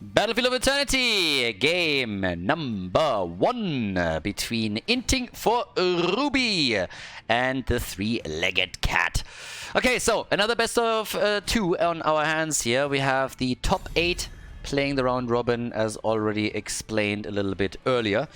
Battlefield of Eternity, game number 1 between Inting for Ruby and the three-legged cat. Okay, so another best of 2 on our hands here. We have the top 8 playing the round robin, as already explained a little bit earlier.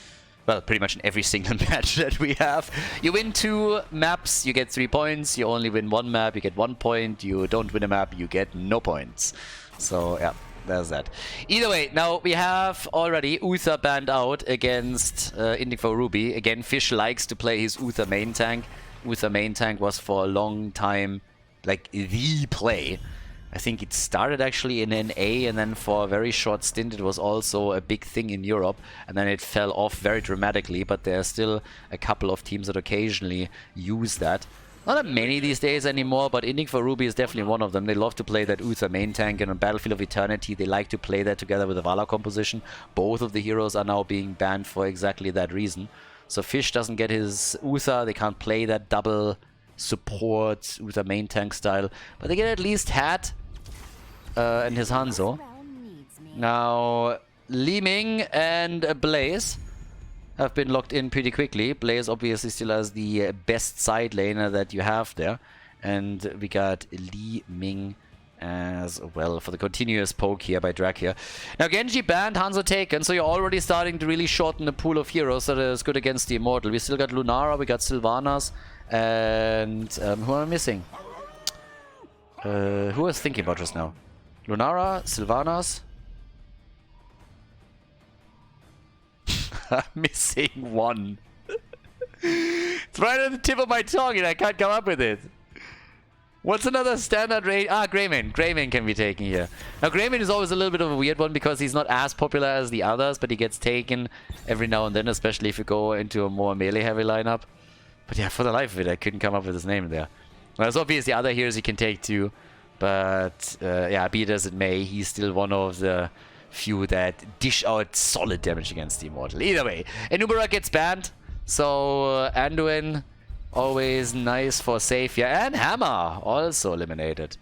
Well, pretty much in every single match that we have. You win 2 maps, you get 3 points. You only win 1 map, you get 1 point. You don't win a map, you get no points. So, yeah. There's that. Either way, now we have already Uther banned out against Inting for Ruby. Again, Fish likes to play his Uther main tank. Uther main tank was for a long time like the play. I think it started actually in NA, and then for a very short stint it was also a big thing in Europe, and then it fell off very dramatically, but there are still a couple of teams that occasionally use that. Not that many these days anymore, but Inting for Ruby is definitely one of them. They love to play that Uther main tank, and on Battlefield of Eternity they like to play that together with the Valor composition. Both of the heroes are now being banned for exactly that reason. So Fish doesn't get his Uther, they can't play that double support Uther main tank style, but they get at least Hat and his Hanzo. Now Li Ming and Blaze have been locked in pretty quickly. Blaze obviously still has the best side laner that you have there. And we got Li Ming as well for the continuous poke here by Drak. Now Genji banned, HANZO taken, so you're already starting to really shorten the pool of heroes that is good against the Immortal. We still got Lunara, we got Sylvanas, and who am I missing? Who was thinking about just now? Lunara, Sylvanas. I'm missing one. It's right on the tip of my tongue and I can't come up with it. What's another standard rate? Ah, Greymane. Greymane can be taken here. Now, Greymane is always a little bit of a weird one because he's not as popular as the others, but he gets taken every now and then, especially if you go into a more melee-heavy lineup. But yeah, for the life of it, I couldn't come up with his name there. Well, there's obviously other heroes you can take too, but yeah, be it as it may, he's still one of the few that dish out solid damage against the Immortal. Either way, Enumera gets banned, so Anduin always nice for safe here, and Hammer also eliminated.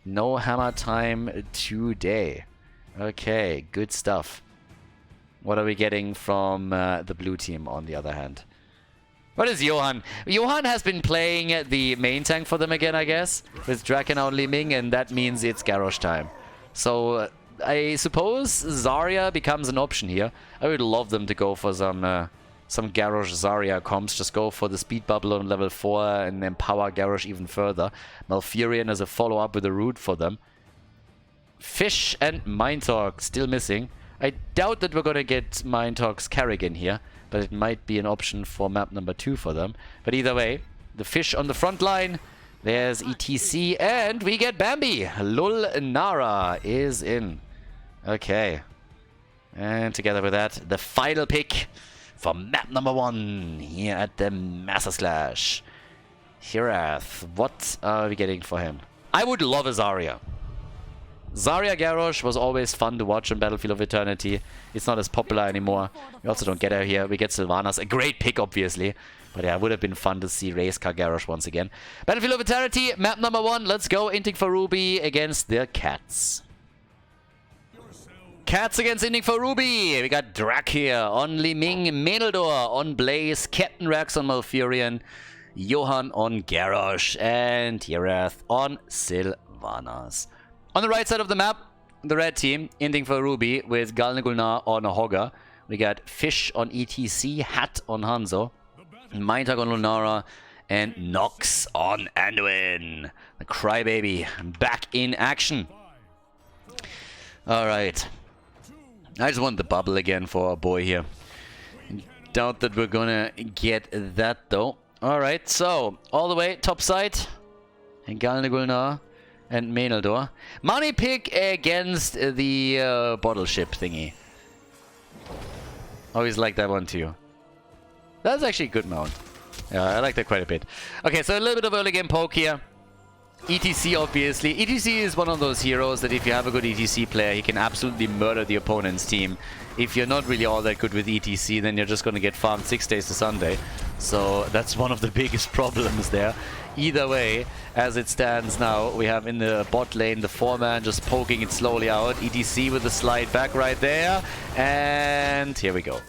No Hammer time today. Okay, good stuff. What are we getting from the blue team on the other hand? What is Johan? Johan has been playing the main tank for them again, I guess, with Draken out Li Ming, and that means it's Garrosh time. So I suppose Zarya becomes an option here. I would love them to go for some Garrosh Zarya comps. Just go for the speed bubble on level 4 and empower Garrosh even further. Malfurion as a follow-up with a root for them. Fish and Mindtalk still missing. I doubt that we're going to get Mindtalk's Carrigan here, but it might be an option for map number 2 for them. But either way, the Fish on the front line. There's ETC, and we get Bambi. Lunara is in. Okay. And together with that, the final pick for map number 1 here at the Masters Clash. Hirath, what are we getting for him? I would love a Zarya. Zarya Garrosh was always fun to watch on Battlefield of Eternity. It's not as popular anymore. We also don't get her here. We get Sylvanas. A great pick, obviously. But yeah, it would have been fun to see Race Car Garrosh once again. Battlefield of Eternity, map number 1. Let's go. Inting for Ruby against the Cats. Cats against Inting for Ruby. We got Drak here on Li Ming, Menildor on Blaze, Captain Rax on Malfurion, Johan on Garrosh, and Hirath on Sylvanas. On the right side of the map, the red team, Inting for Ruby with Galnagulnar on Hogger. We got Fish on ETC, Hat on HANZO, Mindtalk on Lunara, and Nox on Anduin. The Crybaby back in action. Alright. I just want the bubble again for our boy here. Doubt that we're gonna get that though. Alright, so all the way top side. And Galnagulnar and Menildor. Money pick against the bottle ship thingy. Always like that one too. That's actually a good mount. Yeah, I like that quite a bit. Okay, so a little bit of early game poke here. ETC, obviously. ETC is one of those heroes that if you have a good ETC player, he can absolutely murder the opponent's team. If you're not really all that good with ETC, then you're just going to get farmed 6 days to Sunday. So that's one of the biggest problems there. Either way, as it stands now, we have in the bot lane the 4-man just poking it slowly out. ETC with the slide back right there. And here we go.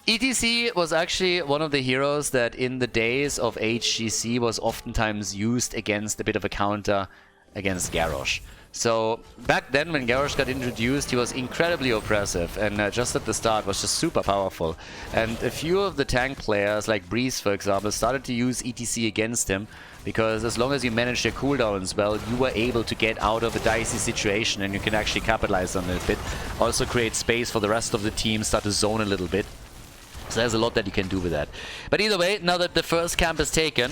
ETC was actually one of the heroes that in the days of HGC was oftentimes used against a bit of a counter against Garrosh. So back then when Garrosh got introduced, he was incredibly oppressive and just at the start was just super powerful. And a few of the tank players like Breeze, for example, started to use ETC against him because as long as you managed your cooldowns well, you were able to get out of a dicey situation and you can actually capitalize on it a bit. Also create space for the rest of the team, start to zone a little bit. So there's a lot that you can do with that. But either way, now that the first camp is taken,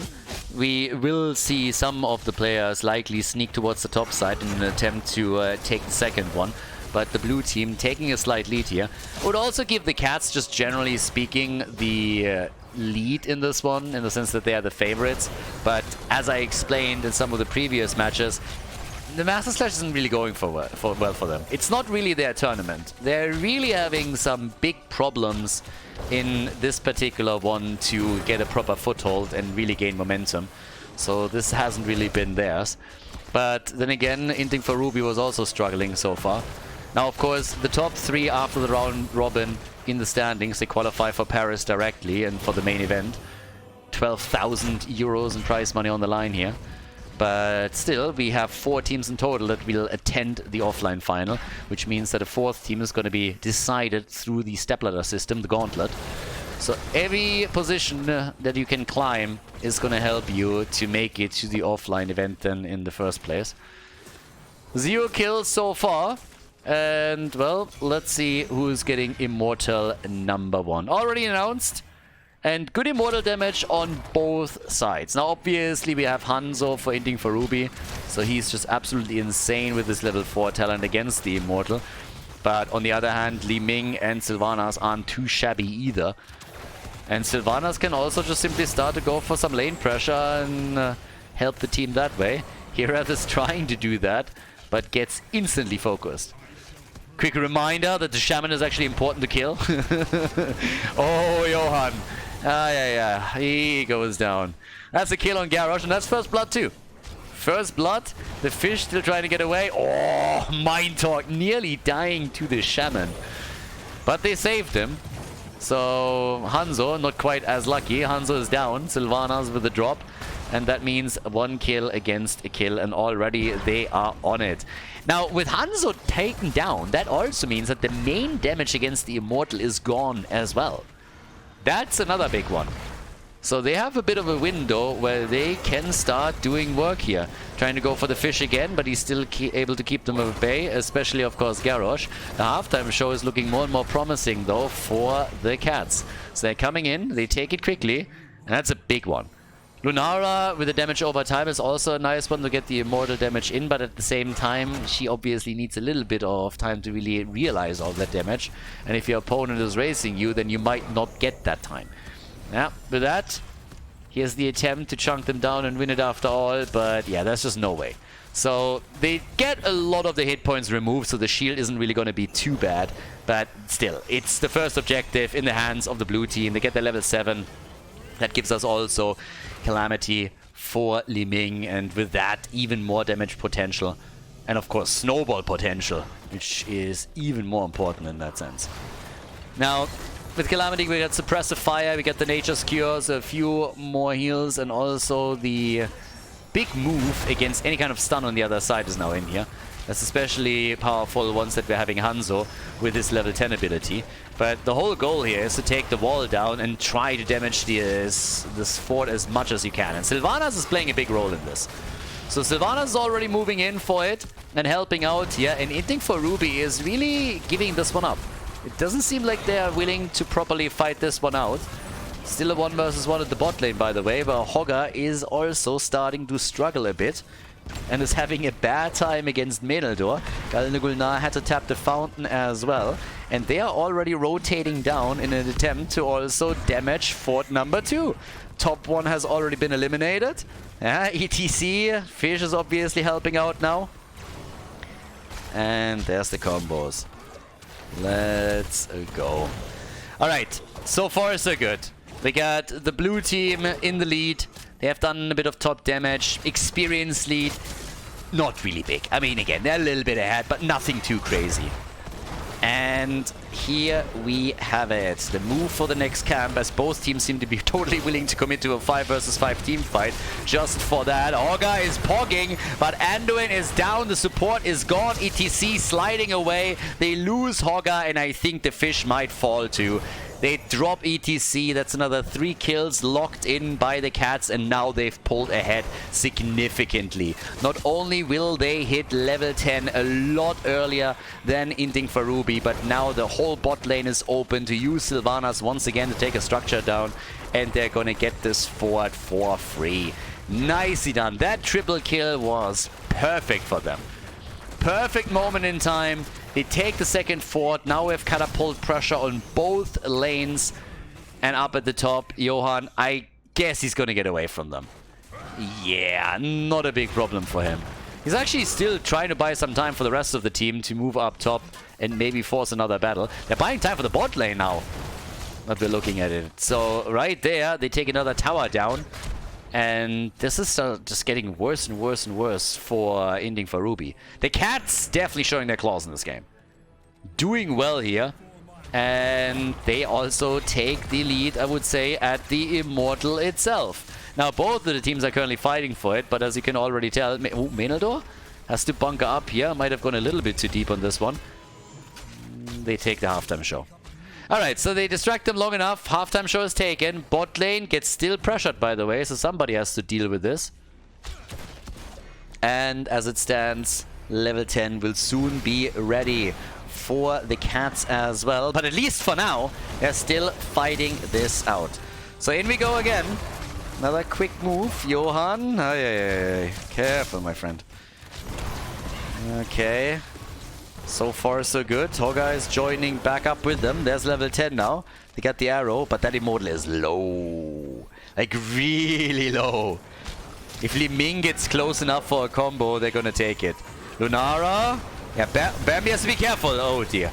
we will see some of the players likely sneak towards the top side in an attempt to take the second one. But the blue team taking a slight lead here would also give the Cats, just generally speaking, the lead in this one, in the sense that they are the favorites. But as I explained in some of the previous matches, the Master Slash isn't really going well for them. It's not really their tournament. They're really having some big problems in this particular one to get a proper foothold and really gain momentum. So this hasn't really been theirs. But then again, Inting for Ruby was also struggling so far. Now, of course, the top 3 after the round robin in the standings, they qualify for Paris directly and for the main event. 12,000 euros in prize money on the line here. But still, we have 4 teams in total that will attend the offline final, which means that a 4th team is going to be decided through the stepladder system, the gauntlet. So every position that you can climb is going to help you to make it to the offline event then in the first place. 0 kills so far. And, well, let's see who's getting Immortal number 1. Already announced. And good immortal damage on both sides. Now, obviously, we have HANZO for Inting for Ruby. So he's just absolutely insane with his level 4 talent against the immortal. But on the other hand, Li Ming and SYLVANAS aren't too shabby either. And SYLVANAS can also just simply start to go for some lane pressure and help the team that way. Hirath is trying to do that, but gets instantly focused. Quick reminder that the Shaman is actually important to kill. Oh, Johan. Yeah, he goes down. That's a kill on Garrosh, and that's first blood too. First blood, the fish still trying to get away. Oh, Mind Talk nearly dying to the Shaman. But they saved him. So HANZO, not quite as lucky. HANZO is down, SYLVANAS with the drop. And that means 1 kill against a kill, and already they are on it. Now, with HANZO taken down, that also means that the main damage against the Immortal is gone as well. That's another big one. So they have a bit of a window where they can start doing work here. Trying to go for the fish again, but he's still able to keep them at bay, especially, of course, Garrosh. The halftime show is looking more and more promising, though, for the Cats. So they're coming in, they take it quickly, and that's a big one. Lunara with the damage over time is also a nice one to get the immortal damage in, but at the same time, she obviously needs a little bit of time to really realize all that damage. And if your opponent is racing you, then you might not get that time. Yeah, with that, here's the attempt to chunk them down and win it after all, but yeah, there's just no way. So they get a lot of the hit points removed, so the shield isn't really going to be too bad. But still, it's the first objective in the hands of the blue team. They get their level 7. That gives us also Calamity for Li Ming, and with that, even more damage potential. And of course, snowball potential, which is even more important in that sense. Now, with Calamity, we got Suppressive Fire, we got the Nature's Cures, a few more heals, and also the big move against any kind of stun on the other side is now in here. That's especially powerful once that we're having HANZO with his level 10 ability. But the whole goal here is to take the wall down and try to damage this fort as much as you can. And SYLVANAS is playing a big role in this. So SYLVANAS is already moving in for it and helping out here. And Inting for Ruby is really giving this one up. It doesn't seem like they are willing to properly fight this one out. Still a 1 versus 1 at the bot lane, by the way, but Hogger is also starting to struggle a bit and is having a bad time against Meneldor. Gulnar had to tap the fountain as well, and they are already rotating down in an attempt to also damage fort number 2. Top 1 has already been eliminated. ETC, Fish is obviously helping out now. And there's the combos. Let's go. Alright, so far so good. We got the blue team in the lead. They have done a bit of top damage. Experience lead. Not really big. I mean, again, they're a little bit ahead, but nothing too crazy. And here we have it. The move for the next camp, as both teams seem to be totally willing to commit to a 5 versus 5 team fight. Just for that, Orga is pogging, but Anduin is down. The support is gone. ETC sliding away. They lose Hogga, and I think the fish might fall too. They drop ETC. That's another 3 kills locked in by the Cats, and now they've pulled ahead significantly. Not only will they hit level 10 a lot earlier than Inting for Ruby, but now the whole bot lane is open to use Sylvanas once again to take a structure down, and they're gonna get this forward for free. Nicely done. That triple kill was perfect for them. Perfect moment in time. They take the second fort. Now we've catapult pressure on both lanes. And up at the top, Johan, I guess he's going to get away from them. Yeah, not a big problem for him. He's actually still trying to buy some time for the rest of the team to move up top and maybe force another battle. They're buying time for the bot lane now, but we're looking at it. So right there, they take another tower down. And this is just getting worse and worse and worse for Inting for Ruby. The Cats definitely showing their claws in this game. Doing well here. And they also take the lead, I would say, at the Immortal itself. Now, both of the teams are currently fighting for it, but as you can already tell, Menaldor has to bunker up here. Might have gone a little bit too deep on this one. They take the halftime show. Alright, so they distract them long enough. Halftime show is taken. Bot lane gets still pressured, by the way, so somebody has to deal with this. And as it stands, level 10 will soon be ready for the Cats as well. But at least for now, they're still fighting this out. So in we go again. Another quick move. Johan. Ay. Careful, my friend. Okay. So far, so good. Hogga is joining back up with them. There's level 10 now. They got the arrow, but that Immortal is low. Like, really low. If Li Ming gets close enough for a combo, they're gonna take it. Lunara. Yeah, Bambi has to be careful. Oh, dear.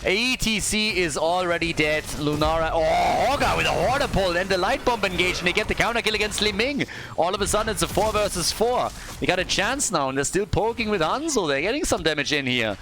ATC is already dead. Lunara. Oh, Hogga with a Hoarder pull and the light bomb engage, and they get the counter kill against Li Ming. All of a sudden, it's a 4 versus 4. They got a chance now, and they're still poking with HANZO. They're getting some damage in here.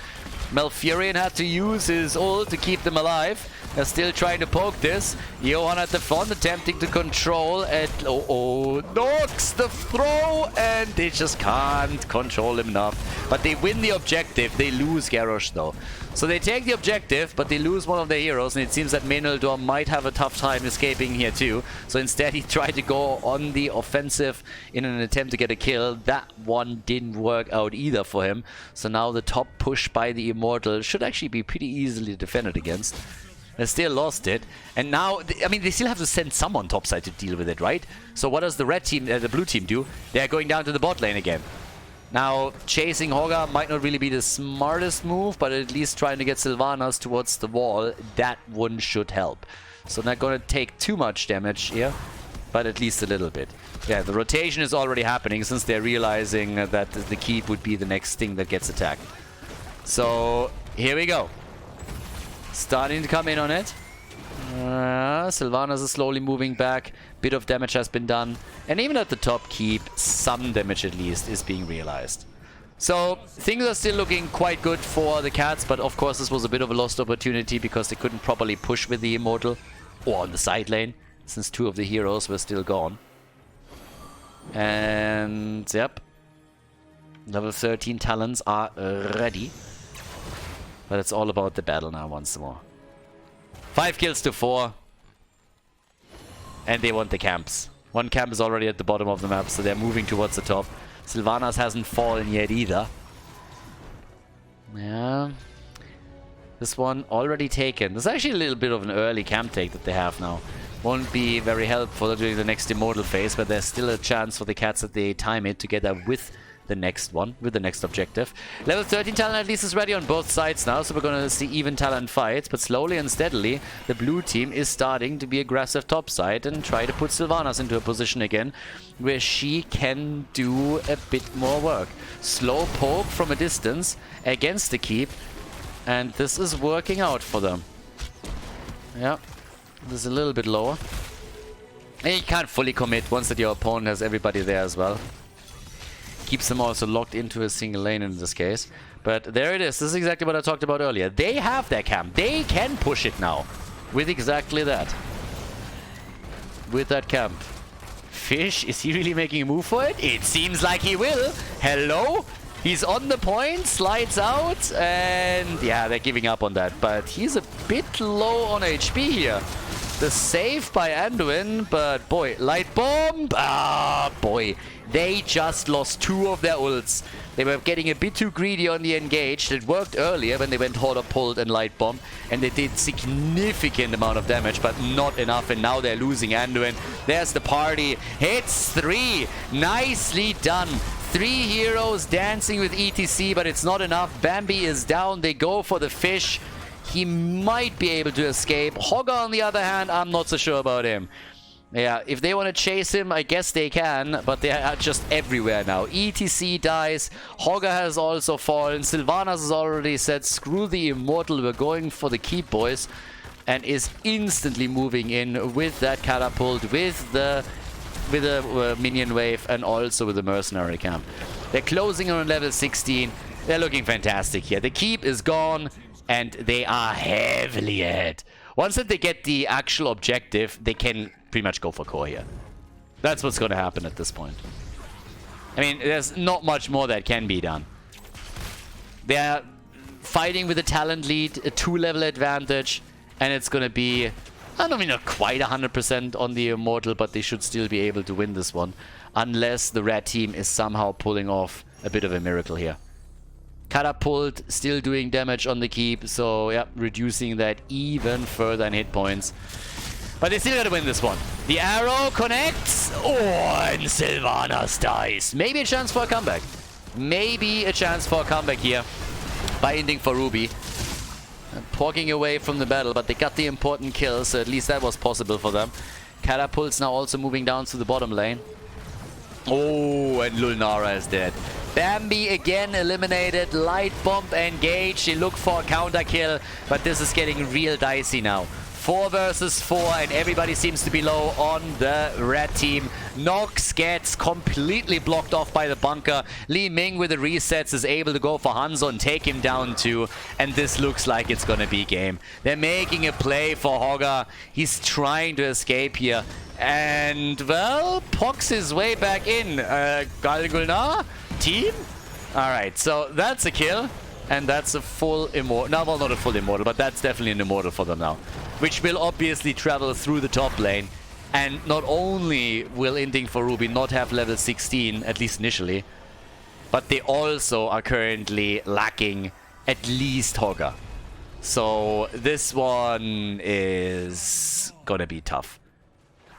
Malfurion had to use his ult to keep them alive. They're still trying to poke this. Johan at the front attempting to control and knocks the throw, and they just can't control him enough. But they win the objective. They lose Garrosh though. So they take the objective, but they lose one of their heroes, and it seems that Menaldor might have a tough time escaping here too. So instead he tried to go on the offensive in an attempt to get a kill. That one didn't work out either for him. So now the top push by the Immortal should actually be pretty easily defended against. They still lost it, and now, I mean, they still have to send someone topside to deal with it, right? So what does the red team, the blue team do? They're going down to the bot lane again. Now, chasing Hogga might not really be the smartest move, but at least trying to get Sylvanas towards the wall, that one should help. So not going to take too much damage here, but at least a little bit. Yeah, the rotation is already happening since they're realizing that the keep would be the next thing that gets attacked. So, here we go. Starting to come in on it. Sylvanas is slowly moving back. Bit of damage has been done. And even at the top keep, some damage at least is being realized. So things are still looking quite good for the Cats, but of course this was a bit of a lost opportunity because they couldn't properly push with the Immortal or on the side lane, since 2 of the heroes were still gone. And yep, level 13 talents are ready. But it's all about the battle now once more. 5 kills to 4. And they want the camps. One camp is already at the bottom of the map, so they're moving towards the top. Sylvanas hasn't fallen yet either. Yeah. This one already taken. There's actually a little bit of an early camp take that they have now. Won't be very helpful during the next Immortal phase, but there's still a chance for the Cats that they time it together with the next one, with the next objective. Level 13 talent at least is ready on both sides now, so we're going to see even talent fights, but slowly and steadily the blue team is starting to be aggressive topside and try to put Sylvanas into a position again where she can do a bit more work. Slow poke from a distance against the keep, and this is working out for them. Yeah, this is a little bit lower. And you can't fully commit once that your opponent has everybody there as well. Keeps them also locked into a single lane in this case. But there it is. This is exactly what I talked about earlier. They have their camp. They can push it now. With exactly that. With that camp. Fish, is he really making a move for it? It seems like he will. Hello? He's on the point, slides out, and yeah, they're giving up on that. But he's a bit low on HP here. The save by Anduin, but boy, light bomb. Ah, boy. They just lost 2 of their ults. They were getting a bit too greedy on the engage. It worked earlier when they went Khaldor pulled and light bomb, and they did significant amount of damage, but not enough. And now they're losing Anduin. There's the party. Hits 3. Nicely done. 3 heroes dancing with ETC, but it's not enough. Bambi is down. They go for the fish. He might be able to escape. Hogger, on the other hand, I'm not so sure about him. Yeah, if they want to chase him, I guess they can, but they are just everywhere now. ETC dies. Hogger has also fallen. SYLVANAS has already said, screw the Immortal, we're going for the keep, boys. And is instantly moving in with that catapult, with the minion wave, and also with the mercenary camp. They're closing on level 16. They're looking fantastic here. The keep is gone, and they are heavily ahead. Once that they get the actual objective, they can pretty much go for core here. That's what's going to happen at this point. I mean, there's not much more that can be done. They're fighting with a talent lead, a 2-level advantage, and it's going to be, I don't mean not quite 100% on the Immortal, but they should still be able to win this one, unless the red team is somehow pulling off a bit of a miracle here. Catapult still doing damage on the keep, so yeah, reducing that even further in hit points. But they still gotta win this one. The arrow connects. Oh, and SYLVANAS dies. Maybe a chance for a comeback. Maybe a chance for a comeback here by Inting for Ruby. Walking away from the battle, but they got the important kills, so at least that was possible for them. Catapult's now also moving down to the bottom lane. Oh, and Lulnara is dead. Bambi again eliminated. Light bomb engaged. They look for a counter kill, but this is getting real dicey now. 4 versus 4, and everybody seems to be low on the red team. Nox gets completely blocked off by the bunker. Li Ming with the resets is able to go for HANZO and take him down too. And this looks like it's gonna be game. They're making a play for Hogger. He's trying to escape here. And, well, pokes his way back in. Galgulnar? Team? Alright, so that's a kill. And that's a full Immortal. No, well, not a full Immortal, but that's definitely an Immortal for them now. Which will obviously travel through the top lane. And not only will Inting for Ruby not have level 16, at least initially, but they also are currently lacking at least Hogger. So this one is gonna be tough.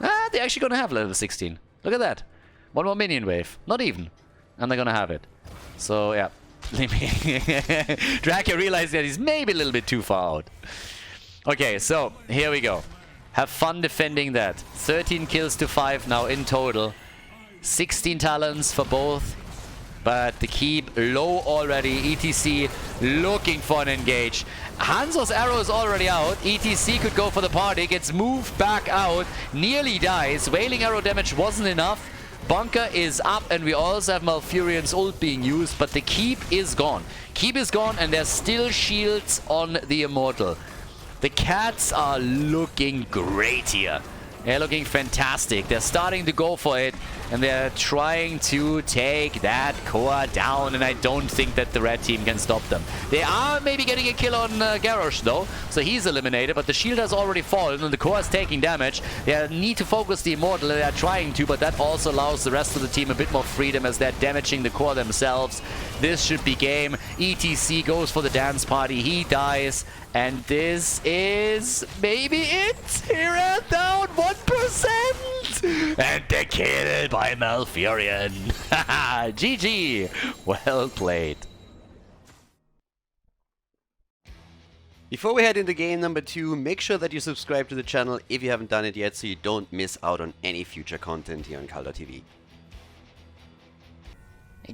Ah, they're actually gonna have level 16. Look at that. 1 more minion wave. Not even. And they're gonna have it. So, yeah. Dracula realized that he's maybe a little bit too far out. Okay, so here we go. Have fun defending that. 13 kills to 5 now in total. 16 talents for both. But the keep low already. ETC looking for an engage. HANZO's arrow is already out. ETC could go for the party. Gets moved back out. Nearly dies. Wailing arrow damage wasn't enough. Bunker is up, and we also have Malfurion's ult being used, but the keep is gone. Keep is gone, and there's still shields on the Immortal. The cats are looking great here. They're looking fantastic. They're starting to go for it, and they're trying to take that core down, and I don't think that the red team can stop them. They are maybe getting a kill on Garrosh, though, so he's eliminated, but the shield has already fallen, and the core is taking damage. They need to focus the Immortal, and they're trying to, but that also allows the rest of the team a bit more freedom as they're damaging the core themselves. This should be game. ETC goes for the dance party. He dies. And this is maybe it. Hero down 1%. And the kill by Malfurion. GG. Well played. Before we head into game number 2, make sure that you subscribe to the channel if you haven't done it yet so you don't miss out on any future content here on Khaldor TV.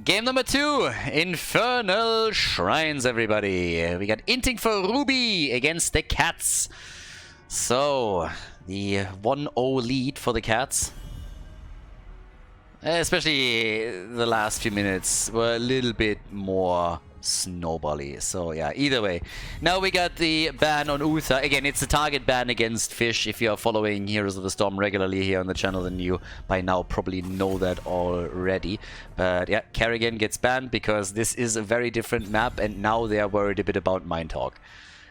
Game number 2, Infernal Shrines, everybody. We got Inting for Ruby against the Cats. So, the 1-0 lead for the Cats. Especially the last few minutes were a little bit more snowbally. So yeah, either way. Now we got the ban on Uther. Again, it's a target ban against Fish. If you're following Heroes of the Storm regularly here on the channel, then you by now probably know that already. But yeah, Kerrigan gets banned because this is a very different map, and now they are worried a bit about Mind Talk.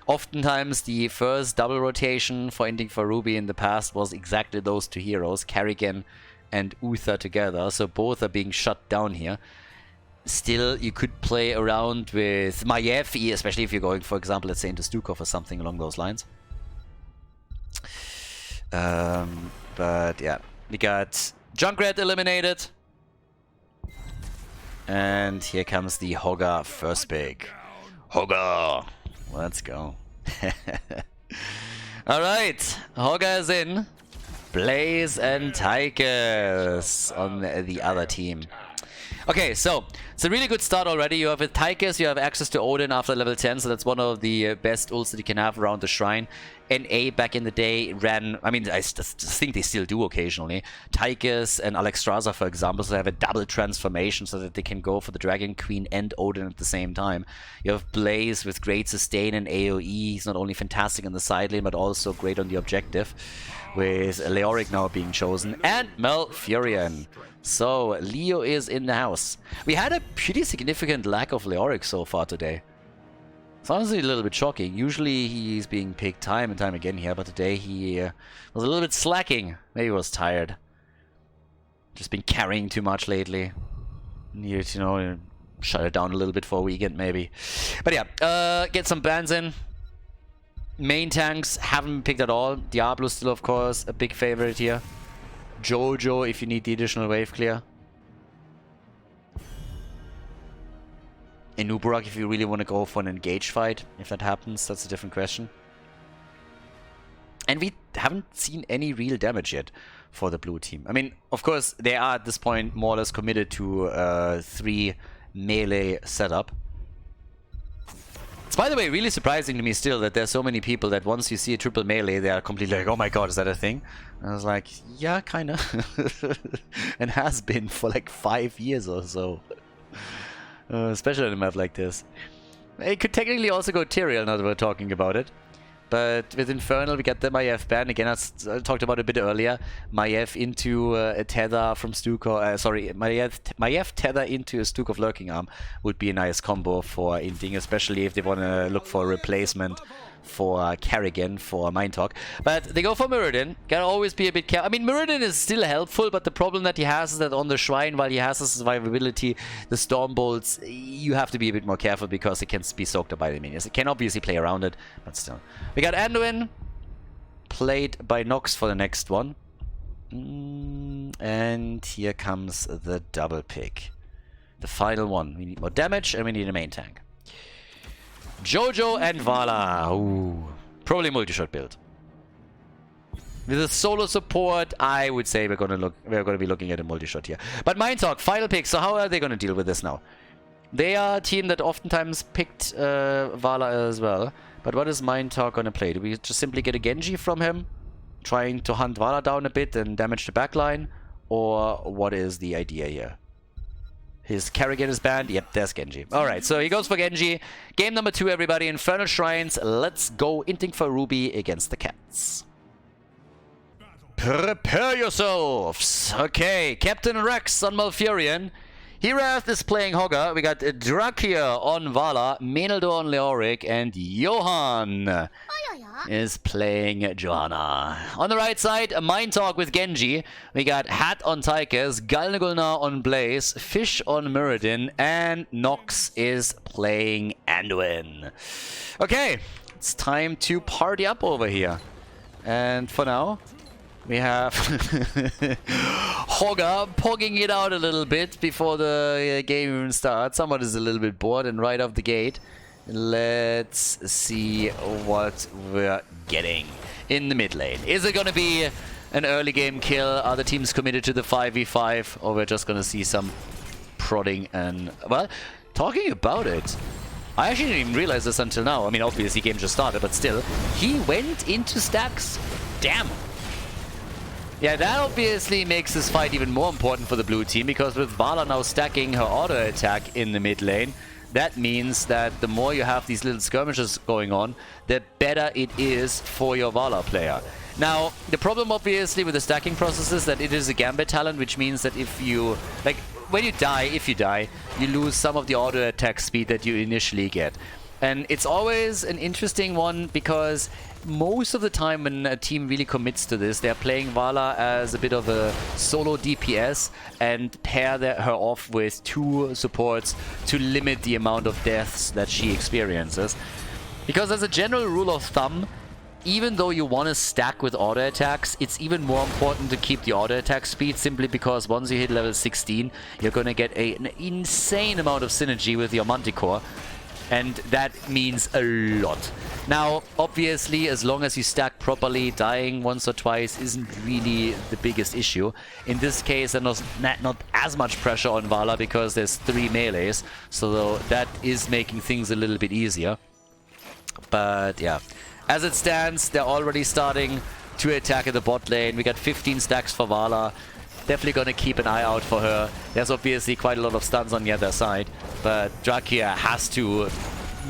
Oftentimes, the first double rotation for Inting for Ruby in the past was exactly those two heroes, Kerrigan and Uther together, so both are being shut down here. Still, you could play around with Maiev, especially if you're going, for example, let's say into Stukov or something along those lines. But yeah, we got Junkrat eliminated. And here comes the Hogger first pick. Hogger! Let's go. Alright, Hogger is in. Blaze and Tychus on the other team. Okay, so it's a really good start already. You have with Tychus, you have access to Odin after level 10, so that's one of the best ults that you can have around the shrine. NA back in the day ran, I mean, I think they still do occasionally. Tychus and Alexstrasza, for example, so they have a double transformation so that they can go for the Dragon Queen and Odin at the same time. You have Blaze with great sustain and AoE. He's not only fantastic on the side lane, but also great on the objective, with Leoric now being chosen, and Malfurion. So, Leo is in the house. We had a pretty significant lack of Leoric so far today. It's honestly a little bit shocking. Usually he's being picked time and time again here, but today he was a little bit slacking. Maybe he was tired. Just been carrying too much lately. Needed to, you know, shut it down a little bit for a weekend maybe. But yeah, get some bans in. Main tanks haven't been picked at all. Diablo still, of course, a big favorite here. Jojo if you need the additional wave clear. Inuburak if you really want to go for an engage fight. If that happens, that's a different question. And we haven't seen any real damage yet for the blue team. I mean, of course, they are at this point more or less committed to 3 melee setup. It's, by the way, really surprising to me still that there's so many people that once you see a triple melee, they are completely like, oh my god, is that a thing? And I was like, yeah, kinda. And has been for like 5 years or so. Especially on a map like this. It could technically also go Tyrael now that we're talking about it. But with Infernal, we got the Maiev ban. Again, I talked about it a bit earlier. Maiev into a tether from Stukov. Sorry, Maiev tether into a Stukov Lurking Arm would be a nice combo for Inting, especially if they want to look for a replacement for Kerrigan for Mind Talk. But they go for Muradin. Gotta always be a bit careful. I mean, Muradin is still helpful, but the problem that he has is that on the shrine, while he has the survivability, the Storm Bolts, you have to be a bit more careful because it can be soaked up by the minions. It can obviously play around it, but still. We got Anduin, played by Nox for the next one. And here comes the double pick. The final one. We need more damage and we need a main tank. Jojo and Vala. Ooh, probably multi-shot build. With a solo support, I would say we're gonna be looking at a multi-shot here. But Mind Talk, final pick. So how are they gonna deal with this now? They are a team that oftentimes picked Vala as well. But what is Mind Talk gonna play? Do we just simply get a Genji from him, trying to hunt Vala down a bit and damage the backline, or what is the idea here? His Kerrigan is banned. Yep, there's Genji. Alright, so he goes for Genji. Game number 2, everybody. Infernal Shrines. Let's go Inting for Ruby against the Cats. Prepare yourselves. Okay, Captain Rex on Malfurion. Herath is playing Hogger. We got Drakia on Vala, Meneldo on Leoric, and Johan is playing Johanna. On the right side, a Mind Talk with Genji. We got Hat on Tychus, Galnagulnar on Blaze, Fish on Muradin, and Nox is playing Anduin. Okay, it's time to party up over here. And for now, we have Hogger pogging it out a little bit before the game even starts. Someone is a little bit bored, and right off the gate, let's see what we're getting in the mid lane. Is it going to be an early game kill? Are the teams committed to the 5v5? Or we're just going to see some prodding and... Well, talking about it, I actually didn't even realize this until now. I mean, obviously, game just started, but still. He went into stacks. Damn. Yeah, that obviously makes this fight even more important for the blue team, because with Vala now stacking her auto attack in the mid lane, that means that the more you have these little skirmishes going on, the better it is for your Vala player. Now, the problem obviously with the stacking process is that it is a gambit talent, which means that if you, like, when you die, you lose some of the auto attack speed that you initially get. And it's always an interesting one, because most of the time when a team really commits to this, they're playing Vala as a bit of a solo DPS and pair her off with 2 supports to limit the amount of deaths that she experiences. Because as a general rule of thumb, even though you want to stack with auto attacks, it's even more important to keep the auto attack speed, simply because once you hit level 16, you're going to get an insane amount of synergy with your Manticore. And that means a lot. Now, obviously, as long as you stack properly, dying once or twice isn't really the biggest issue. In this case, there's not as much pressure on Vala, because there's 3 melees. So that is making things a little bit easier. But yeah, as it stands, they're already starting to attack at the bot lane. We got 15 stacks for Vala. Definitely going to keep an eye out for her. There's obviously quite a lot of stuns on the other side, but Drakia has to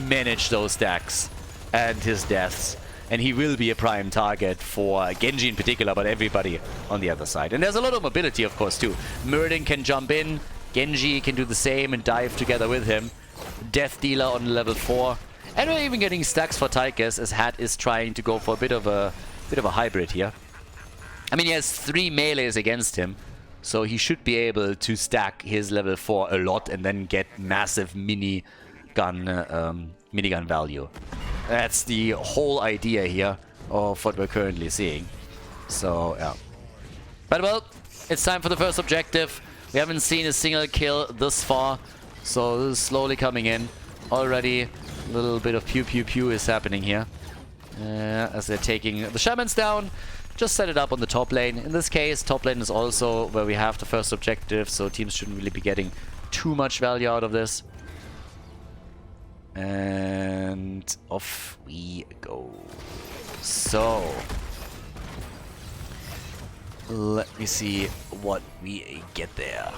manage those stacks and his deaths. And he will be a prime target for Genji in particular, but everybody on the other side. And there's a lot of mobility, of course, too. Muradin can jump in, Genji can do the same and dive together with him. Death Dealer on level 4. And we're even getting stacks for Tychus, as Hat is trying to go for a bit of a hybrid here. I mean, he has 3 melees against him, so he should be able to stack his level 4 a lot and then get massive minigun value. That's the whole idea here of what we're currently seeing. So, yeah. But well, it's time for the first objective. We haven't seen a single kill this far, so this is slowly coming in. Already, a little bit of pew pew pew is happening here. As they're taking the shamans down. Just set it up on the top lane. In this case, top lane is also where we have the first objective, so teams shouldn't really be getting too much value out of this. And off we go. So, let me see what we get there.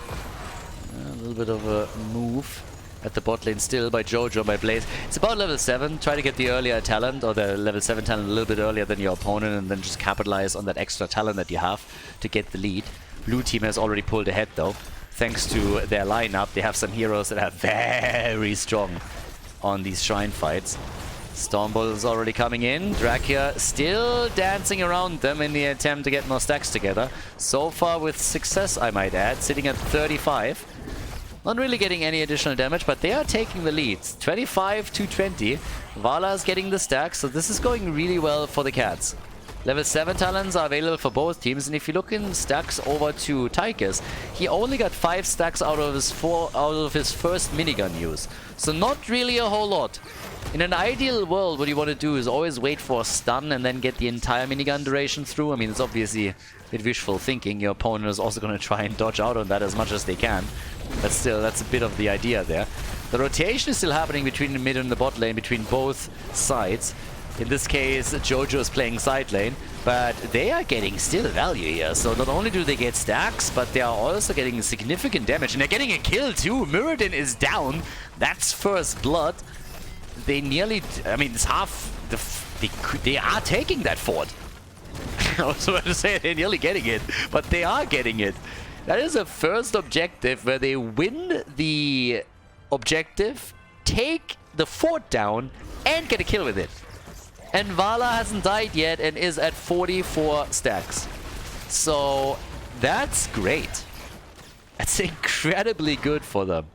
A little bit of a move at the bot lane still by Jojo, by Blaze. It's about level 7. Try to get the earlier talent, or the level 7 talent, a little bit earlier than your opponent, and then just capitalize on that extra talent that you have to get the lead. Blue team has already pulled ahead though. Thanks to their lineup, they have some heroes that are very strong on these shrine fights. Stormbolt is already coming in. Drakia still dancing around them in the attempt to get more stacks together. So far with success, I might add, sitting at 35. Not really getting any additional damage, but they are taking the leads. 25 to 20. Vala is getting the stacks, so this is going really well for the Cats. Level 7 talents are available for both teams, and if you look in stacks over to Tychus, he only got 5 stacks out of his first minigun use. So not really a whole lot. In an ideal world, what you want to do is always wait for a stun and then get the entire minigun duration through. I mean, it's obviously a bit wishful thinking. Your opponent is also going to try and dodge out on that as much as they can. But still, that's a bit of the idea there. The rotation is still happening between the mid and the bot lane, between both sides. In this case, Jojo is playing side lane, but they are getting still value here. So not only do they get stacks, but they are also getting significant damage. And they're getting a kill too. Muradin is down. That's first blood. They nearly, I mean, it's half, they are taking that fort. I was about to say they're nearly getting it, but they are getting it. That is a first objective where they win the objective, take the fort down, and get a kill with it. And Vala hasn't died yet and is at 44 stacks. So that's great. That's incredibly good for them.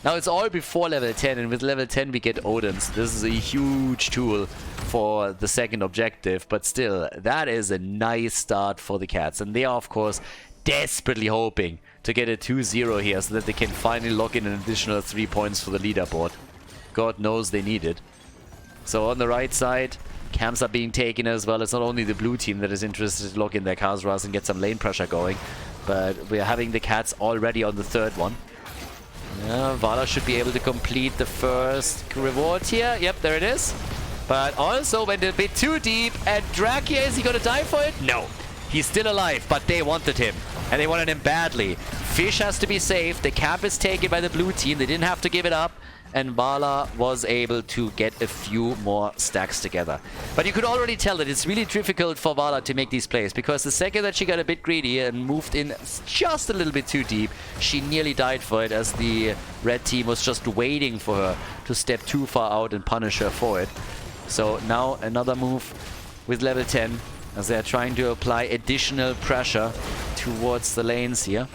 Now it's all before level 10, and with level 10 we get Odin's. This is a huge tool for the second objective, but still, that is a nice start for the Cats. And they are, of course, desperately hoping to get a 2-0 here so that they can finally lock in an additional 3 points for the leaderboard. God knows they need it. So on the right side, camps are being taken as well. It's not only the blue team that is interested to lock in their Khaldor and get some lane pressure going, but we're having the Cats already on the third one. Vala should be able to complete the first reward here. Yep, there it is. But also went a bit too deep. And Drakia, is he gonna die for it? No. He's still alive, but they wanted him. And they wanted him badly. Fish has to be saved. The camp is taken by the blue team. They didn't have to give it up. And Vala was able to get a few more stacks together. But you could already tell that it's really difficult for Vala to make these plays, because the second that she got a bit greedy and moved in just a little bit too deep, she nearly died for it, as the red team was just waiting for her to step too far out and punish her for it. So now another move with level 10, as they're trying to apply additional pressure towards the lanes here.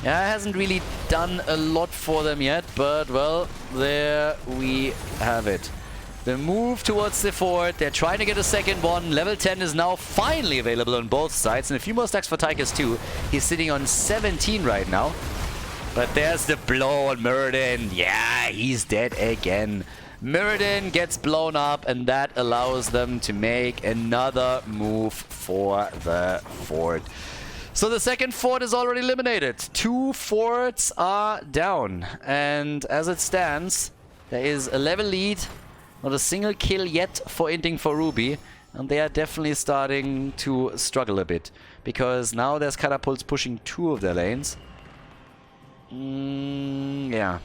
Yeah, it hasn't really done a lot for them yet, but, well, there we have it. The move towards the fort, they're trying to get a second one. Level 10 is now finally available on both sides, and a few more stacks for Tychus too. He's sitting on 17 right now. But there's the blow on Muradin. Yeah, he's dead again. Muradin gets blown up, and that allows them to make another move for the fort. So the second fort is already eliminated. 2 forts are down. And as it stands, there is a level lead. Not a single kill yet for Inting for Ruby. And they are definitely starting to struggle a bit. Because now there's catapults pushing 2 of their lanes. Yeah.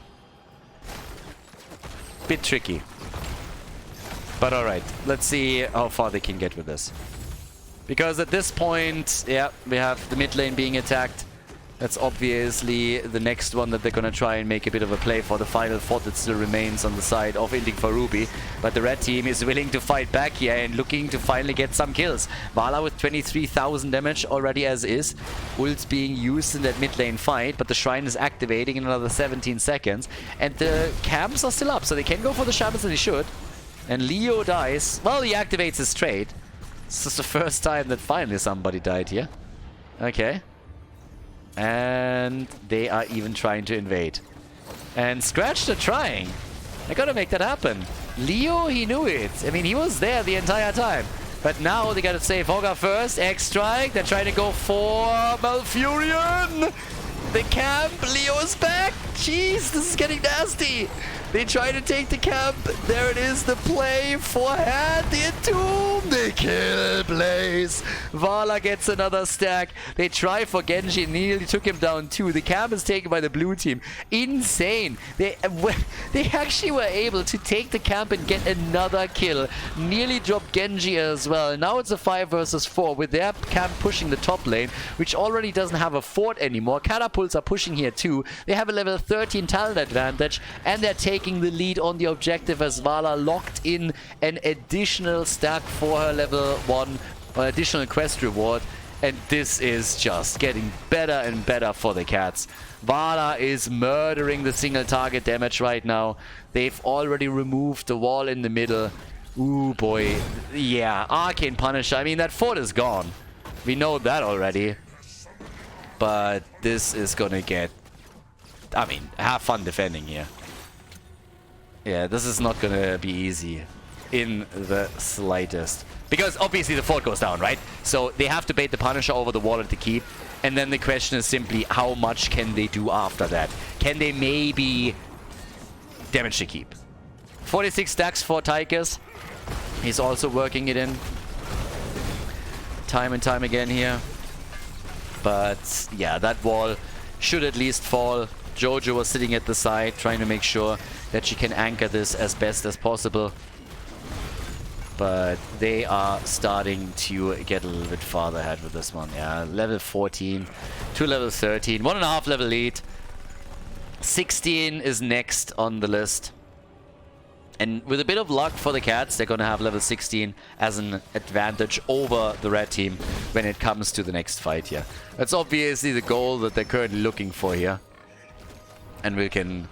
Bit tricky. But alright, let's see how far they can get with this. Because at this point, yeah, we have the mid lane being attacked. That's obviously the next one that they're gonna try and make a bit of a play for. The final fort that still remains on the side of Inting for Ruby. But the red team is willing to fight back here and looking to finally get some kills. Vala with 23,000 damage already as is. Ult's being used in that mid lane fight, but the shrine is activating in another 17 seconds. And the camps are still up, so they can go for the shamans, and they should. And Leo dies. Well, he activates his trade. This is the first time that finally somebody died here. Okay. And they are even trying to invade. And Scratch, they're trying. They gotta make that happen. Leo, he knew it. I mean, he was there the entire time. But now they gotta save Hogger first. X-Strike. They're trying to go for Malfurion. The camp. Leo's back. Jeez, this is getting nasty. They try to take the camp. There it is, the play forehand, the entomb. They kill Blaze. Vala gets another stack. They try for Genji, nearly took him down too. The camp is taken by the blue team. Insane. They actually were able to take the camp and get another kill. Nearly dropped Genji as well. Now it's a 5 versus 4 with their camp pushing the top lane, which already doesn't have a fort anymore. Catapults are pushing here too. They have a level 13 talent advantage, and they're taking the lead on the objective as Vala locked in an additional stack for her level 1, or additional quest reward. And this is just getting better and better for the cats. Vala is murdering the single target damage right now. They've already removed the wall in the middle. Ooh boy. Yeah, Arcane Punisher. I mean, that fort is gone. We know that already. But this is gonna get... I mean, have fun defending here. Yeah, this is not gonna be easy in the slightest. Because obviously the fort goes down, right? So they have to bait the Punisher over the wall at the keep. And then the question is simply, how much can they do after that? Can they maybe damage the keep? 46 stacks for Tychus. He's also working it in. Time and time again here. But yeah, that wall should at least fall. Jojo was sitting at the side, trying to make sure that she can anchor this as best as possible. But they are starting to get a little bit farther ahead with this one. Yeah, level 14 to level 13. 1.5 level lead. 16 is next on the list. And with a bit of luck for the cats, they're going to have level 16 as an advantage over the red team when it comes to the next fight here. That's obviously the goal that they're currently looking for here. And we can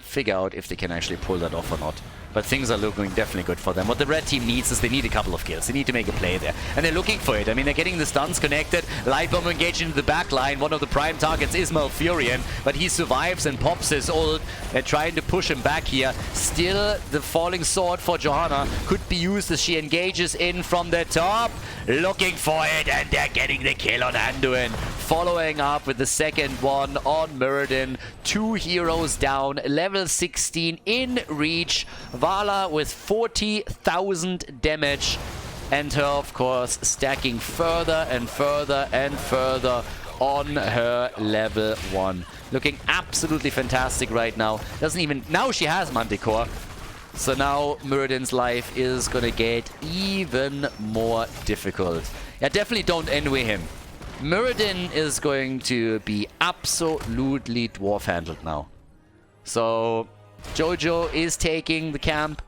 figure out if they can actually pull that off or not But things are looking definitely good for them. What the red team needs is they need a couple of kills. They need to make a play there. And they're looking for it. I mean, they're getting the stuns connected. Light Bomb engaged into the back line. One of the prime targets is Malfurion, but he survives and pops his ult. They're trying to push him back here. Still, the Falling Sword for Johanna could be used as she engages in from the top. Looking for it, and they're getting the kill on Anduin. Following up with the second one on Muradin. 2 heroes down, level 16 in reach. Vala with 40,000 damage. And her, of course, stacking further and further and further on her level 1. Looking absolutely fantastic right now. Doesn't even... Now she has Manticore. So now Muradin's life is gonna get even more difficult. Yeah, definitely don't envy him. Muradin is going to be absolutely dwarf handled now. So Jojo is taking the camp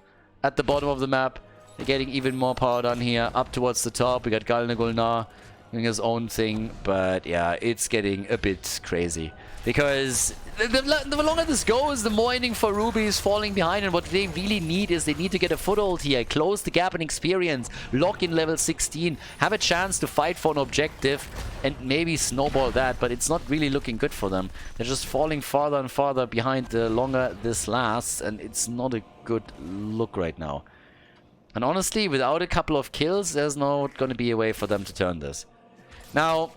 at the bottom of the map. They're getting even more power done here. Up towards the top, we got Galna Gulnar doing his own thing. But yeah, it's getting a bit crazy. Because the longer this goes, the more Inting for Ruby is falling behind. And what they really need is they need to get a foothold here. Close the gap in experience. Lock in level 16. Have a chance to fight for an objective. And maybe snowball that. But it's not really looking good for them. They're just falling farther and farther behind the longer this lasts. And it's not a good look right now. And honestly, without a couple of kills, there's not going to be a way for them to turn this. Now,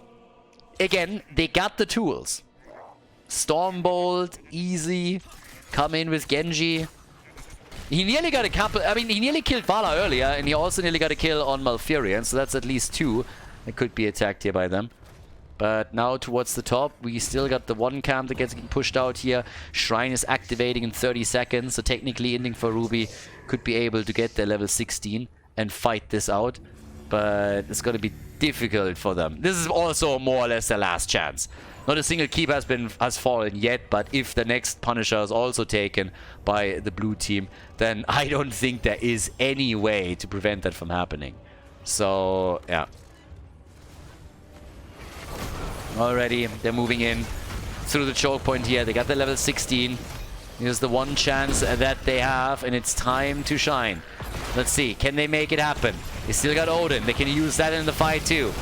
again, they got the tools. Stormbolt, easy. Come in with Genji. He nearly got a couple... I mean, he nearly killed Vala earlier, and he also nearly got a kill on Malfurion, so that's at least 2 that could be attacked here by them. But now towards the top, we still got the one camp that gets pushed out here. Shrine is activating in 30 seconds, so technically Inting for Ruby could be able to get their level 16 and fight this out. But it's going to be difficult for them. This is also more or less their last chance. Not a single keep has fallen yet, but if the next Punisher is also taken by the blue team, then I don't think there is any way to prevent that from happening. So, yeah. Already, they're moving in through the choke point here. They got the level 16. Here's the one chance that they have, and it's time to shine. Let's see, can they make it happen? They still got Odin. They can use that in the fight too.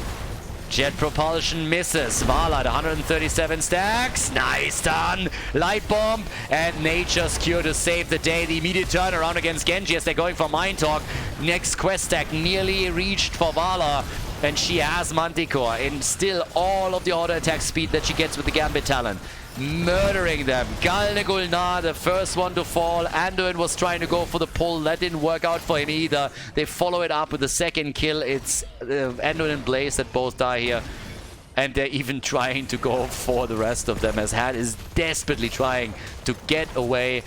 Jet propulsion misses. Vala at 137 stacks. Nice done. Light bomb and Nature's Cure to save the day. The immediate turnaround against Genji as they're going for Mind Talk. Next quest stack nearly reached for Vala. And she has Manticore and still all of the auto attack speed that she gets with the Gambit talent. Murdering them. Galna Gulnar, the first one to fall. Anduin was trying to go for the pull. That didn't work out for him either. They follow it up with the second kill. It's Anduin and Blaze that both die here. And they're even trying to go for the rest of them, as Hat is desperately trying to get away.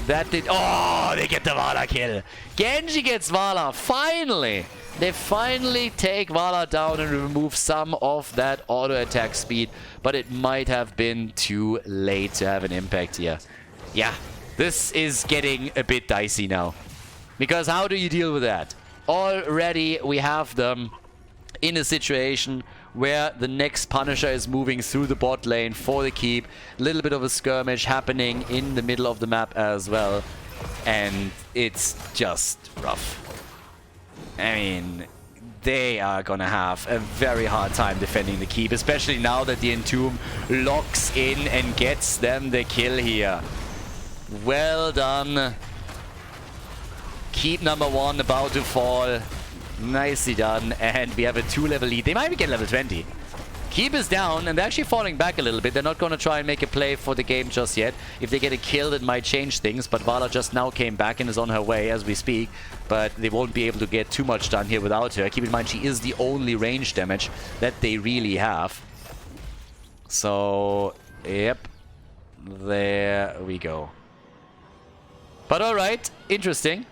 That did... Oh, they get the Vala kill. Genji gets Vala. Finally. They finally take Vala down and remove some of that auto attack speed. But it might have been too late to have an impact here. Yeah, this is getting a bit dicey now. Because how do you deal with that? Already we have them in a situation where the next Punisher is moving through the bot lane for the keep. A little bit of a skirmish happening in the middle of the map as well. And it's just rough. I mean, they are gonna have a very hard time defending the keep, especially now that the Entomb locks in and gets them the kill here. Well done. Keep number 1 about to fall. Nicely done. And we have a 2-level lead. They might even get level 20. Keep is down, and they're actually falling back a little bit. They're not going to try and make a play for the game just yet. If they get a kill, it might change things. But Vala just now came back and is on her way as we speak. But they won't be able to get too much done here without her. Keep in mind, she is the only range damage that they really have. So, yep. There we go. But alright, interesting.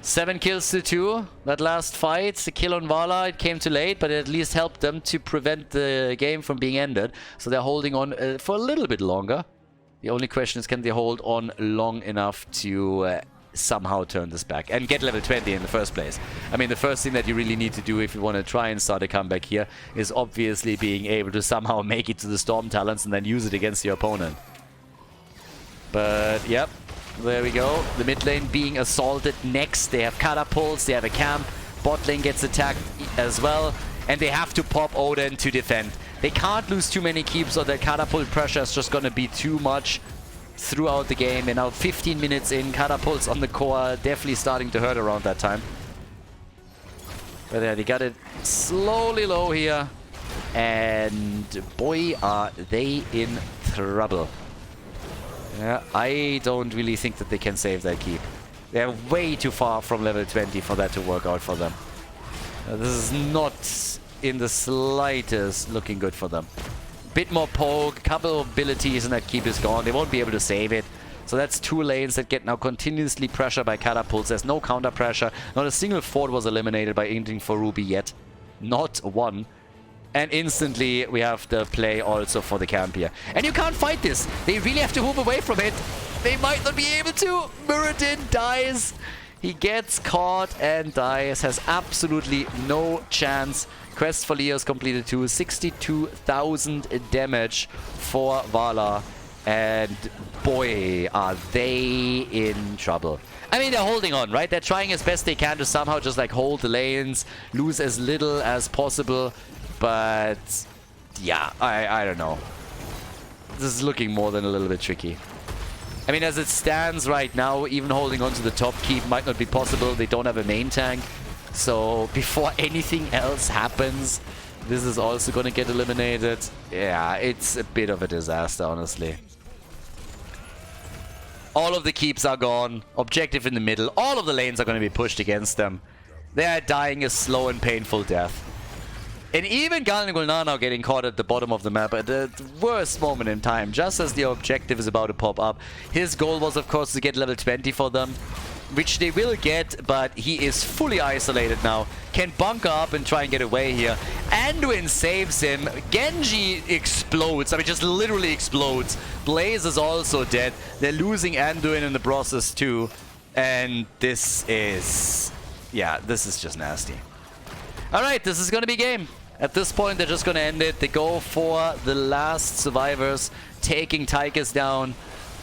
7 kills to 2. That last fight, the kill on Vala, it came too late, but it at least helped them to prevent the game from being ended. So they're holding on for a little bit longer. The only question is, can they hold on long enough to somehow turn this back and get level 20 in the first place? I mean, the first thing that you really need to do if you want to try and start a comeback here is obviously being able to somehow make it to the Storm Talents and then use it against your opponent. But, yep. There we go. The mid lane being assaulted next. They have catapults, they have a camp. Bot lane gets attacked as well. And they have to pop Odin to defend. They can't lose too many keeps or their catapult pressure is just going to be too much throughout the game. And now 15 minutes in, catapults on the core definitely starting to hurt around that time. But yeah, they got it slowly low here. And boy, are they in trouble. Yeah, I don't really think that they can save that keep. They're way too far from level 20 for that to work out for them. This is not in the slightest looking good for them. Bit more poke, couple of abilities, and that keep is gone. They won't be able to save it. So that's two lanes that get now continuously pressured by catapults. There's no counter pressure. Not a single fort was eliminated by Inting for Ruby yet. Not one. And instantly we have the play also for the camp here. And you can't fight this. They really have to move away from it. They might not be able to. Muradin dies. He gets caught and dies. Has absolutely no chance. Quest for Leos completed too. 62,000 damage for Vala. And boy, are they in trouble. I mean, they're holding on, right? They're trying as best they can to somehow just like hold the lanes, lose as little as possible. But yeah, I don't know. This is looking more than a little bit tricky. I mean, as it stands right now, even holding on to the top keep might not be possible. They don't have a main tank. So before anything else happens, this is also going to get eliminated. Yeah, it's a bit of a disaster, honestly. All of the keeps are gone. Objective in the middle. All of the lanes are going to be pushed against them. They are dying a slow and painful death. And even Galen and Gulnar now getting caught at the bottom of the map at the worst moment in time, just as the objective is about to pop up. His goal was, of course, to get level 20 for them, which they will get, but he is fully isolated now. Can bunker up and try and get away here. Anduin saves him. Genji explodes. I mean, just literally explodes. Blaze is also dead. They're losing Anduin in the process too. And this is... yeah, this is just nasty. Alright, this is going to be game. At this point, they're just going to end it. They go for the last survivors, taking Tychus down.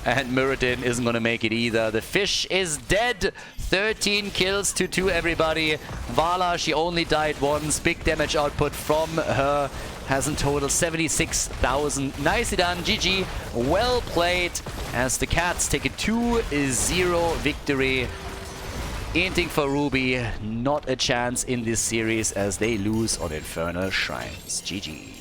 And Muradin isn't going to make it either. The fish is dead. 13 kills to 2, everybody. Vala, she only died once. Big damage output from her. Has in total 76,000. Nicely done. GG. Well played. As the Cats take a 2-0 victory. Inting for Ruby, not a chance in this series as they lose on Infernal Shrines. GG.